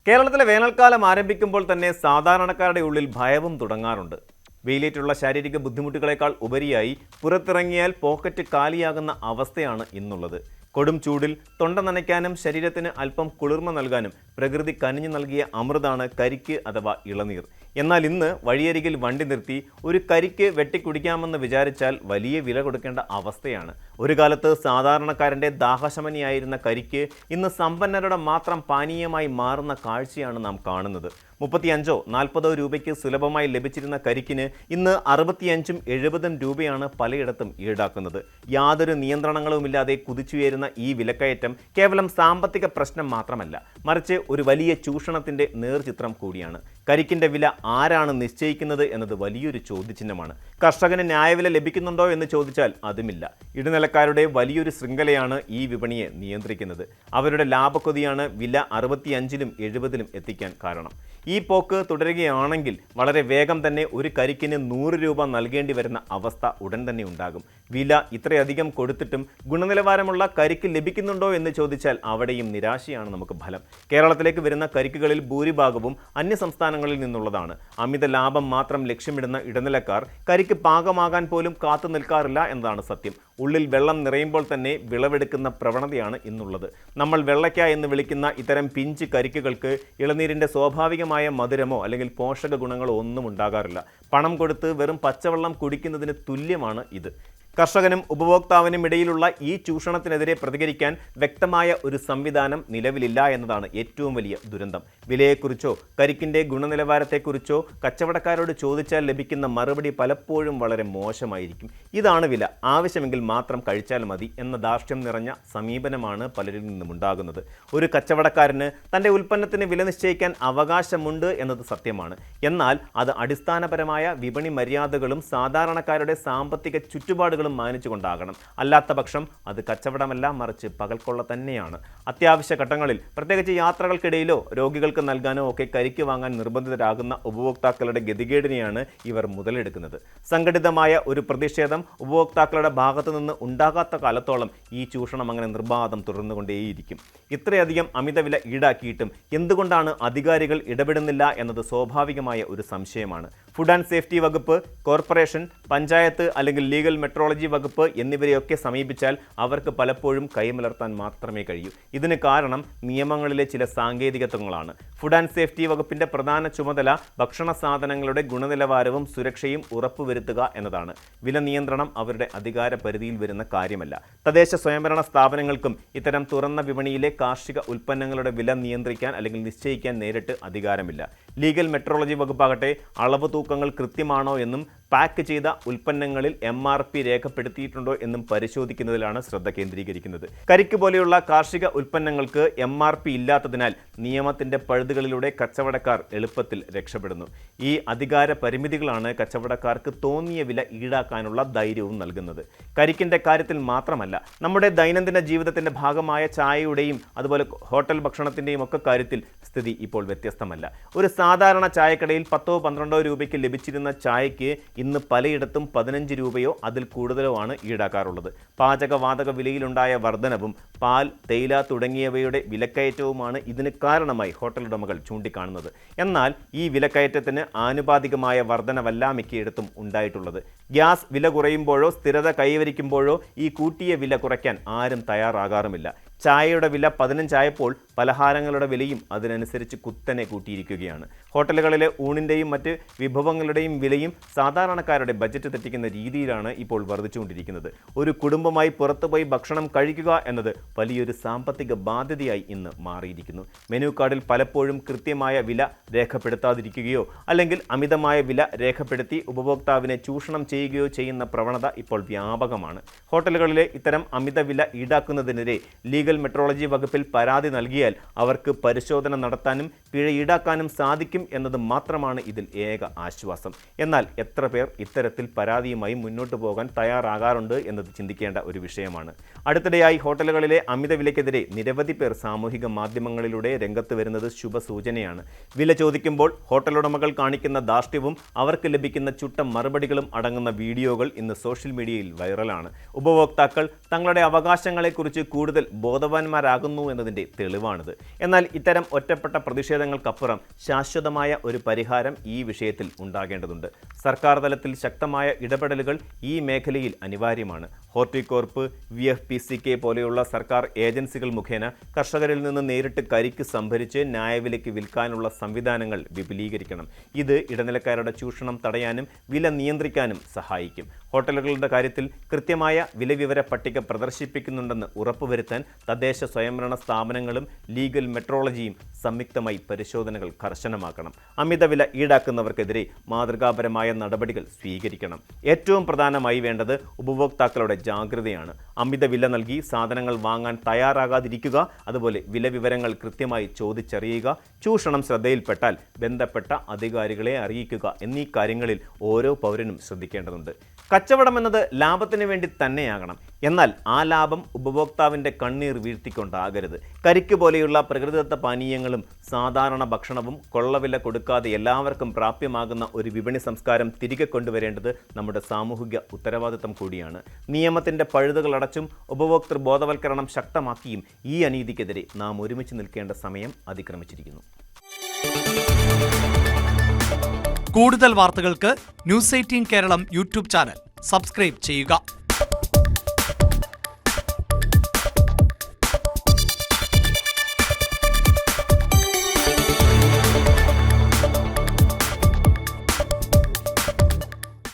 കേരളത്തിലെ വേനൽക്കാലം ആരംഭിക്കുമ്പോൾ തന്നെ സാധാരണക്കാരുടെ ഉള്ളിൽ ഭയവും തുടങ്ങാറുണ്ട്. വെയിലേറ്റുള്ള ശാരീരിക ബുദ്ധിമുട്ടുകളേക്കാൾ ഉപരിയായി പുറത്തിറങ്ങിയാൽ പോക്കറ്റ് കാലിയാകുന്ന അവസ്ഥയാണ് ഇന്നുള്ളത്. കൊടും ചൂടിൽ തൊണ്ട നനയ്ക്കാനും ശരീരത്തിന് അല്പം കുളിർമ നൽകാനും പ്രകൃതി കനിഞ്ഞു നൽകിയ അമൃതാണ് കരിക്ക് അഥവാ ഇളനീർ. എന്നാൽ ഇന്ന് വഴിയരികിൽ വണ്ടി നിർത്തി ഒരു കരിക്ക് വെട്ടിക്കുടിക്കാമെന്ന് വിചാരിച്ചാൽ വലിയ വില കൊടുക്കേണ്ട അവസ്ഥയാണ്. ഒരു കാലത്ത് സാധാരണക്കാരൻ്റെ ദാഹശമനിയായിരുന്ന കരിക്ക് ഇന്ന് സമ്പന്നരുടെ മാത്രം പാനീയമായി മാറുന്ന കാഴ്ചയാണ് നാം കാണുന്നത്. 35-40 രൂപയ്ക്ക് സുലഭമായി ലഭിച്ചിരുന്ന കരിക്കിന് ഇന്ന് 65-70 രൂപയാണ് പലയിടത്തും ഈടാക്കുന്നത്. യാതൊരു നിയന്ത്രണങ്ങളുമില്ലാതെ കുതിച്ചുയരുന്ന ഈ വിലക്കയറ്റം കേവലം സാമ്പത്തിക പ്രശ്നം മാത്രമല്ല, മറിച്ച് ഒരു വലിയ ചൂഷണത്തിൻ്റെ നേർചിത്രം കൂടിയാണ്. കരിക്കിൻ്റെ വില ആരാണ് നിശ്ചയിക്കുന്നത് എന്നത് വലിയൊരു ചോദ്യചിഹ്നമാണ്. കർഷകന് ന്യായവില ലഭിക്കുന്നുണ്ടോ എന്ന് ചോദിച്ചാൽ അതുമില്ല. ഇടനിലക്കാരുടെ വലിയൊരു ശൃംഖലയാണ് ഈ വിപണിയെ നിയന്ത്രിക്കുന്നത്. അവരുടെ ലാഭക്കൊതിയാണ് വില 65-70 എത്തിക്കാൻ കാരണം. ഈ പോക്ക് തുടരുകയാണെങ്കിൽ വളരെ വേഗം തന്നെ ഒരു കരിക്കിന് 100 രൂപ നൽകേണ്ടി വരുന്ന അവസ്ഥ ഉടൻ തന്നെ ഉണ്ടാകും. വില ഇത്രയധികം കൊടുത്തിട്ടും ഗുണനിലവാരമുള്ള കരിക്ക് ലഭിക്കുന്നുണ്ടോ എന്ന് ചോദിച്ചാൽ അവിടെയും നിരാശയാണ് നമുക്ക് ഫലം. കേരളത്തിലേക്ക് വരുന്ന കരിക്കുകളിൽ ഭൂരിഭാഗവും അന്യസംസ്ഥാനങ്ങളിൽ നിന്നുള്ളതാണ്. അമിത ലാഭം മാത്രം ലക്ഷ്യമിടുന്ന ഇടനിലക്കാർ കരിക്ക് പാകമാകാൻ പോലും കാത്തു നിൽക്കാറില്ല എന്നതാണ് സത്യം. ഉള്ളിൽ വെള്ളം നിറയുമ്പോൾ തന്നെ വിളവെടുക്കുന്ന പ്രവണതയാണ് ഇന്നുള്ളത്. നമ്മൾ വെള്ളയ്ക്ക എന്ന് വിളിക്കുന്ന ഇത്തരം പിഞ്ച് കരിക്കുകൾക്ക് ഇളനീരിൻ്റെ സ്വാഭാവികമായ മധുരമോ അല്ലെങ്കിൽ പോഷക ഗുണങ്ങളോ ഒന്നും ഉണ്ടാകാറില്ല. പണം കൊടുത്ത് വെറും പച്ചവെള്ളം കുടിക്കുന്നതിന് തുല്യമാണ് ഇത്. കർഷകനും ഉപഭോക്താവിനും ഇടയിലുള്ള ഈ ചൂഷണത്തിനെതിരെ പ്രതികരിക്കാൻ വ്യക്തമായ ഒരു സംവിധാനം നിലവിലില്ല എന്നതാണ് ഏറ്റവും വലിയ ദുരന്തം. വിലയെക്കുറിച്ചോ കരിക്കിൻ്റെ ഗുണനിലവാരത്തെക്കുറിച്ചോ കച്ചവടക്കാരോട് ചോദിച്ചാൽ ലഭിക്കുന്ന മറുപടി പലപ്പോഴും വളരെ മോശമായിരിക്കും. ഇതാണ് വില, ആവശ്യമെങ്കിൽ മാത്രം കഴിച്ചാൽ മതി എന്ന ധാർഷ്ട്യം നിറഞ്ഞ സമീപനമാണ് പലരിൽ നിന്നും ഉണ്ടാകുന്നത്. ഒരു കച്ചവടക്കാരന് തൻ്റെ ഉൽപ്പന്നത്തിന് വില നിശ്ചയിക്കാൻ അവകാശമുണ്ട് എന്നത് സത്യമാണ്. എന്നാൽ അത് അടിസ്ഥാനപരമായ വിപണി മര്യാദകളും സാധാരണക്കാരുടെ സാമ്പത്തിക ചുറ്റുപാടുകളും മാനിച്ചുകൊണ്ടാകണം. അല്ലാത്ത പക്ഷം അത് കച്ചവടമല്ല, മറിച്ച് പകൽക്കൊള്ള തന്നെയാണ്. അത്യാവശ്യ ഘട്ടങ്ങളിൽ, പ്രത്യേകിച്ച് യാത്രകൾക്കിടയിലോ രോഗികൾക്ക് നൽകാനോ ഒക്കെ കരിക്ക് വാങ്ങാൻ നിർബന്ധിതരാകുന്ന ഉപഭോക്താക്കളുടെ ഗതികേടിനെയാണ് ഇവർ മുതലെടുക്കുന്നത്. സംഘടിതമായ ഒരു പ്രതിഷേധം ഉപഭോക്താക്കളുടെ ഭാഗത്തു നിന്ന് ഉണ്ടാകാത്ത കാലത്തോളം ഈ ചൂഷണം അങ്ങനെ നിർബാധം തുടർന്നുകൊണ്ടേയിരിക്കും. ഇത്രയധികം അമിതവില ഈടാക്കിയിട്ടും എന്തുകൊണ്ടാണ് അധികാരികൾ ഇടപെടുന്നില്ല എന്നത് സ്വാഭാവികമായ ഒരു സംശയമാണ്. ഫുഡ് ആൻഡ് സേഫ്റ്റി വകുപ്പ്, കോർപ്പറേഷൻ, പഞ്ചായത്ത് അല്ലെങ്കിൽ ലീഗൽ മെട്രോളജി വകുപ്പ് എന്നിവരെയൊക്കെ സമീപിച്ചാൽ അവർക്ക് പലപ്പോഴും കൈമലർത്താൻ മാത്രമേ കഴിയൂ. ഇതിന് കാരണം നിയമങ്ങളിലെ ചില സാങ്കേതികത്വങ്ങളാണ്. ഫുഡ് ആൻഡ് സേഫ്റ്റി വകുപ്പിൻ്റെ പ്രധാന ചുമതല ഭക്ഷണ സാധനങ്ങളുടെ ഗുണനിലവാരവും സുരക്ഷയും ഉറപ്പുവരുത്തുക എന്നതാണ്. വില നിയന്ത്രണം അവരുടെ അധികാര പരിധിയിൽ വരുന്ന കാര്യമല്ല. തദ്ദേശ സ്വയംഭരണ സ്ഥാപനങ്ങൾക്കും ഇത്തരം തുറന്ന വിപണിയിലെ കാർഷിക ഉൽപ്പന്നങ്ങളുടെ വില നിയന്ത്രിക്കാൻ അല്ലെങ്കിൽ നിശ്ചയിക്കാൻ നേരിട്ട് അധികാരമില്ല. ലീഗൽ മെട്രോളജി വകുപ്പാകട്ടെ അളവ് തൂക്കങ്ങൾ കൃത്യമാണോ എന്നും പാക്ക് ചെയ്ത ഉൽപ്പന്നങ്ങളിൽ MRP രേഖപ്പെടുത്തിയിട്ടുണ്ടോ എന്നും പരിശോധിക്കുന്നതിലാണ് ശ്രദ്ധ കേന്ദ്രീകരിക്കുന്നത്. കരിക്ക് പോലെയുള്ള കാർഷിക ഉൽപ്പന്നങ്ങൾക്ക് MRP ഇല്ലാത്തതിനാൽ നിയമത്തിൻ്റെ പഴുതുകളിലൂടെ കച്ചവടക്കാർ എളുപ്പത്തിൽ രക്ഷപ്പെടുന്നു. ഈ അധികാര പരിമിതികളാണ് കച്ചവടക്കാർക്ക് തോന്നിയ വില ഈടാക്കാനുള്ള ധൈര്യവും നൽകുന്നത്. കരിക്കിൻ്റെ കാര്യത്തിൽ മാത്രമല്ല, നമ്മുടെ ദൈനംദിന ജീവിതത്തിൻ്റെ ഭാഗമായ ചായയുടെയും അതുപോലെ ഹോട്ടൽ ഭക്ഷണത്തിൻ്റെയും ഒക്കെ കാര്യത്തിൽ സ്ഥിതി ഇപ്പോൾ വ്യത്യസ്തമല്ല. ഒരു സാധാരണ ചായക്കടയിൽ 10-12 രൂപയ്ക്ക് ലഭിച്ചിരുന്ന ചായയ്ക്ക് ഇന്ന് പലയിടത്തും 15 രൂപയോ അതിൽ കൂടുതലോ ആണ് ഈടാക്കാറുള്ളത്. പാചകവാതക വിലയിലുണ്ടായ വർധനവും പാൽ, തേയില തുടങ്ങിയവയുടെ വിലക്കയറ്റവുമാണ് ഇതിന് കാരണമായി ഹോട്ടൽ ഉടമകൾ ചൂണ്ടിക്കാണുന്നത്. എന്നാൽ ഈ വിലക്കയറ്റത്തിന് ആനുപാതികമായ വർധനവല്ല മിക്കയിടത്തും ഉണ്ടായിട്ടുള്ളത്. ഗ്യാസ് വില കുറയുമ്പോഴോ സ്ഥിരത കൈവരിക്കുമ്പോഴോ ഈ കൂട്ടിയ വില കുറയ്ക്കാൻ ആരും തയ്യാറാകാറുമില്ല. ചായയുടെ വില 15 ആയപ്പോൾ പലഹാരങ്ങളുടെ വിലയും അതിനനുസരിച്ച് കുത്തനെ കൂട്ടിയിരിക്കുകയാണ്. ഹോട്ടലുകളിലെ ഊണിൻ്റെയും മറ്റ് വിഭവങ്ങളുടെയും വിലയും സാധാരണക്കാരുടെ ബജറ്റ് തെറ്റിക്കുന്ന രീതിയിലാണ് ഇപ്പോൾ വർദ്ധിച്ചുകൊണ്ടിരിക്കുന്നത്. ഒരു കുടുംബമായി പുറത്തുപോയി ഭക്ഷണം കഴിക്കുക എന്നത് വലിയൊരു സാമ്പത്തിക ബാധ്യതയായി ഇന്ന് മാറിയിരിക്കുന്നു. മെനു കാർഡിൽ പലപ്പോഴും കൃത്യമായ വില രേഖപ്പെടുത്താതിരിക്കുകയോ അല്ലെങ്കിൽ അമിതമായ വില രേഖപ്പെടുത്തി ഉപഭോക്താവിനെ ചൂഷണം ചെയ്യുകയോ ചെയ്യുന്ന പ്രവണത ഇപ്പോൾ വ്യാപകമാണ്. ഹോട്ടലുകളിലെ ഇത്തരം അമിത വില ഈടാക്കുന്നതിനെതിരെ ലീഗൽ മെട്രോളജി വകുപ്പിൽ പരാതി നൽകിയാൽ അവർക്ക് പരിശോധന നടത്താനും പിഴ ഈടാക്കാനും സാധിക്കും എന്നത് മാത്രമാണ് ഇതിൽ ഏക ആശ്വാസം. എന്നാൽ എത്ര പേർ ഇത്തരത്തിൽ പരാതിയുമായി മുന്നോട്ട് പോകാൻ തയ്യാറാകാറുണ്ട് എന്നത് ചിന്തിക്കേണ്ട ഒരു വിഷയമാണ്. അടുത്തിടെയായി ഹോട്ടലുകളിലെ അമിത വിലയ്ക്കെതിരെ നിരവധി പേർ സാമൂഹിക മാധ്യമങ്ങളിലൂടെ രംഗത്ത് വരുന്നത് ശുഭസൂചനയാണ്. വില ചോദിക്കുമ്പോൾ ഹോട്ടലുടമകൾ കാണിക്കുന്ന ധാർഷ്ട്യവും അവർക്ക് ലഭിക്കുന്ന ചുട്ട മറുപടികളും അടങ്ങുന്ന വീഡിയോകൾ ഇന്ന് സോഷ്യൽ മീഡിയയിൽ വൈറലാണ്. ഉപഭോക്താക്കൾ തങ്ങളുടെ അവകാശങ്ങളെക്കുറിച്ച് കൂടുതൽ ബോധവാന്മാരാകുന്നു എന്നതിൻ്റെ തെളിവാണിത്. എന്നാൽ ഇത്തരം ഒറ്റപ്പെട്ട പ്രതിഷേധങ്ങൾക്കപ്പുറം ശാശ്വതമായ ഒരു പരിഹാരം ഈ വിഷയത്തിൽ ഉണ്ടാകേണ്ടതുണ്ട്. സർക്കാർ തലത്തിൽ ശക്തമായ ഇടപെടലുകൾ ഈ മേഖലയിൽ അനിവാര്യമാണ്. ഹോർട്ടികോർപ്പ്, VFPCK പോലെയുള്ള സർക്കാർ ഏജൻസികൾ മുഖേന കർഷകരിൽ നിന്ന് നേരിട്ട് കരിക്ക് സംഭരിച്ച് ന്യായവിലയ്ക്ക് വിൽക്കാനുള്ള സംവിധാനങ്ങൾ വിപുലീകരിക്കണം. ഇത് ഇടനിലക്കാരുടെ ചൂഷണം തടയാനും വില നിയന്ത്രിക്കാനും സഹായിക്കും. ഹോട്ടലുകളുടെ കാര്യത്തിൽ കൃത്യമായ വിലവിവര പട്ടിക പ്രദർശിപ്പിക്കുന്നുണ്ടെന്ന് ഉറപ്പുവരുത്താൻ തദ്ദേശ സ്വയംഭരണ സ്ഥാപനങ്ങളും ലീഗൽ മെട്രോളജിയും സംയുക്തമായി പരിശോധനകൾ കർശനമാക്കണം. അമിതവില ഈടാക്കുന്നവർക്കെതിരെ മാതൃകാപരമായ നടപടികൾ സ്വീകരിക്കണം. ഏറ്റവും പ്രധാനമായി വേണ്ടത് ഉപഭോക്താക്കളുടെ ജാഗ്രതയാണ്. അമിതവില നൽകി സാധനങ്ങൾ വാങ്ങാൻ തയ്യാറാകാതിരിക്കുക, അതുപോലെ വില വിവരങ്ങൾ കൃത്യമായി ചോദിച്ചറിയുക, ചൂഷണം ശ്രദ്ധയിൽപ്പെട്ടാൽ ബന്ധപ്പെട്ട അധികാരികളെ അറിയിക്കുക എന്നീ കാര്യങ്ങളിൽ ഓരോ പൗരനും ശ്രദ്ധിക്കേണ്ടതുണ്ട്. കച്ചവടം എന്നത് ലാഭത്തിന് വേണ്ടി തന്നെയാകണം. എന്നാൽ ആ ലാഭം ഉപഭോക്താവിൻ്റെ കണ്ണീർ വീഴ്ത്തിക്കൊണ്ടാകരുത്. കരിക്ക് പോലെയുള്ള പ്രകൃതിദത്ത പാനീയങ്ങളും സാധാരണ ഭക്ഷണവും കൊള്ളവില കൊടുക്കാതെ എല്ലാവർക്കും പ്രാപ്യമാകുന്ന ഒരു വിപണി സംസ്കാരം തിരികെ കൊണ്ടുവരേണ്ടത് നമ്മുടെ സാമൂഹിക ഉത്തരവാദിത്തം കൂടിയാണ്. നിയമത്തിൻ്റെ പഴുതുകൾ അടച്ചും ഉപഭോക്തൃ ബോധവൽക്കരണം ശക്തമാക്കിയും ഈ അനീതിക്കെതിരെ നാം ഒരുമിച്ച് നിൽക്കേണ്ട സമയം അതിക്രമിച്ചിരിക്കുന്നു. കൂടുതൽ വാർത്തകൾക്ക് news 18 Keralam YouTube channel subscribe ചെയ്യുക.